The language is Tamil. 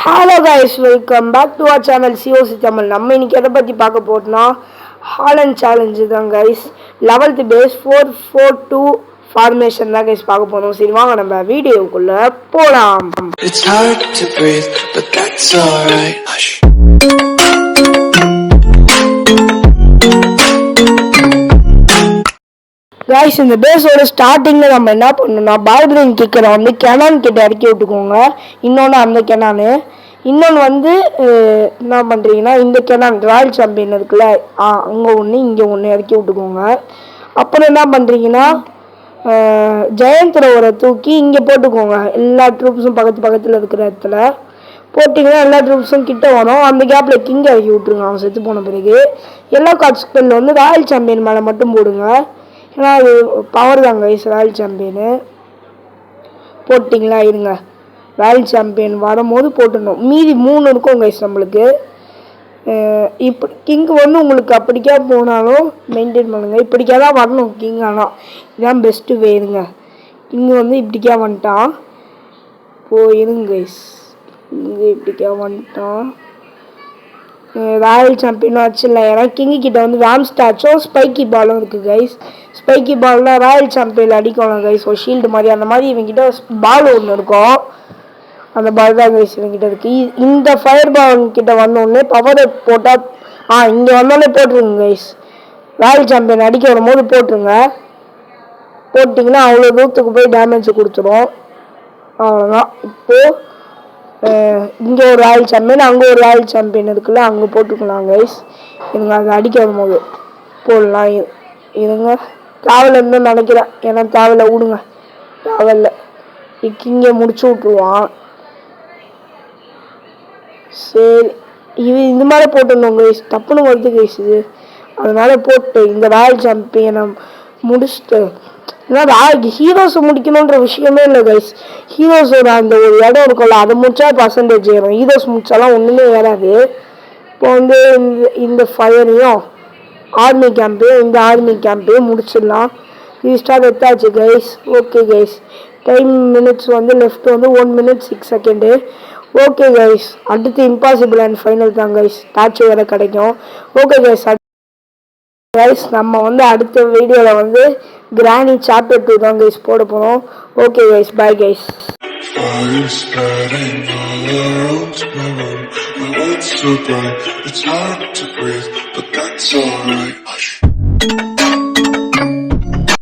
Hello guys, welcome back to our channel COC Tamil. நம்ம இன்னைக்கு எதை பற்றி பார்க்க போகிறோம்னா ஹாலண்ட் சேலஞ்சு தான் கைஸ். 11th பேஸ் 4-4-2 ஃபார்மேஷன் தான் கைஸ் பார்க்க போகிறோம். சரி வாங்க நம்ம வீடியோக்குள்ளே போகலாம். கைஸ், இந்த பேஸோட ஸ்டார்டிங்கில் நம்ம என்ன பண்ணணும்னா பால்பிரிங் கிக்கரை வந்து கெனான் கிட்ட இறக்கி விட்டுக்கோங்க. இன்னொன்று அந்த கெனானு, இன்னொன்று வந்து என்ன பண்ணுறீங்கன்னா இந்த கெனான் ராயல் சாம்பியன் இருக்குல்ல, அங்கே ஒன்று இங்கே ஒன்று இறக்கி விட்டுக்கோங்க. அப்புறம் என்ன பண்ணுறீங்கன்னா ஜெயந்த் ரோவரை தூக்கி இங்கே போட்டுக்கோங்க. எல்லா ட்ரூப்ஸும் பக்கத்தில் இருக்கிற இடத்துல போட்டிங்கன்னா எல்லா ட்ரூப்ஸும் கிட்ட வரும். அந்த கேப்பில் கிங் இறக்கி விட்ருங்க. அவன் செத்து போன பிறகு எல்லா கார்ட் ஸ்பெல்லில் வந்து ராயல் சாம்பியன் மேலே மட்டும் போடுங்க. ஏன்னா அது பவர் தாங்க கைஸ். ராயல் சாம்பியனு போட்டிங்களா, இருங்க, ராயல் சாம்பியன் வரும்போது போட்டுடணும். மீதி 3 இருக்கும் கைஸ் நம்மளுக்கு. இப்போ கிங்கு வந்து உங்களுக்கு அப்படிக்கா போனாலும் மெயின்டைன் பண்ணுங்கள். இப்படிக்கா தான் வரணும் கிங். ஆனால் இதுதான் பெஸ்ட்டு வேணுங்க. கிங்கு வந்து இப்படிக்கா வந்துட்டான். இருங்க கைஸ், இங்கே இப்படிக்கா வந்துட்டான். ராயல் சாம்பியனும் ஆச்சுல்ல. ஏன்னா கிங்கு கிட்ட வந்து ராம்ஸ்டாச்சும் ஸ்பைக்கி பாலும் இருக்குது கைஸ். ஸ்பைக்கி பால்னால் ராயல் சாம்பியன் அடிக்கணும் கைஸ். ஒரு ஷீல்டு மாதிரி அந்த மாதிரி இவங்கிட்ட பால் ஒன்று இருக்கும். அந்த பால் தான் கைஸ் இவங்கிட்ட இருக்குது. இந்த ஃபயர் பால் கிட்ட வந்தோடனே பவர் போட்டால் இங்கே வந்தோடனே போட்டுருங்க கைஸ். ராயல் சாம்பியன் அடிக்க வரும்போது போட்டுருங்க. போட்டிங்கன்னா அவ்வளோ தூரத்துக்கு போய் டேமேஜ் கொடுத்துரும். அவ்வளோதான். இப்போது இங்கே ஒரு ராயல் சாம்பியன், அங்கே ஒரு ராயல் சாம்பியன் இருக்குல்ல, அங்கே போட்டுக்கலாம் கைஸ். இதுங்க அங்கே அடிக்க வரும்போது போடலாம். இதுங்க தேவையில்லைன்னு நினைக்கிறேன். ஏன்னா தேவையில்ல, விடுங்க, தேவையில்ல. இங்கே முடிச்சு விட்ருவான். சரி, இது மாதிரி போட்டுருந்தோம் கைஸ். தப்புன்னு வருது கைஸ் இது. அதனால போட்டு இந்த ராயல் சாம்பியனை முடிச்சுட்டு ஏன்னா ஹீரோஸை முடிக்கணுன்ற விஷயமே இல்லை கைஸ். ஹீரோஸோட அந்த ஒரு இடம் இருக்கும்ல, அதை முடிச்சா பர்சன்டேஜ் ஏறும். ஹீரோஸ் முடிச்சாலாம் ஒன்றுமே ஏறாது. இப்போ வந்து இந்த ஃபயரையும் ஆர்மி கேம்பையும் இந்த ஆர்மி கேம்பையும் முடிச்சிடலாம். ரீஸ்டார்ட் எடுத்தாச்சு guys. Okay guys, time minutes வந்து லெஃப்ட் வந்து 1 minute 6 seconds. ஓகே கைஸ், அடுத்து இம்பாசிபிள் அண்ட் ஃபைனல் தான் கைஸ். டாச் வேறு கிடைக்கும். ஓகே கைஸ், நம்ம வந்து அடுத்த வீடியோவில் வந்து கிராணி சாப்டர் 2 தான் கைஸ் போட போகிறோம். Okay guys, bye guys. It's hard to breathe, but that's alright.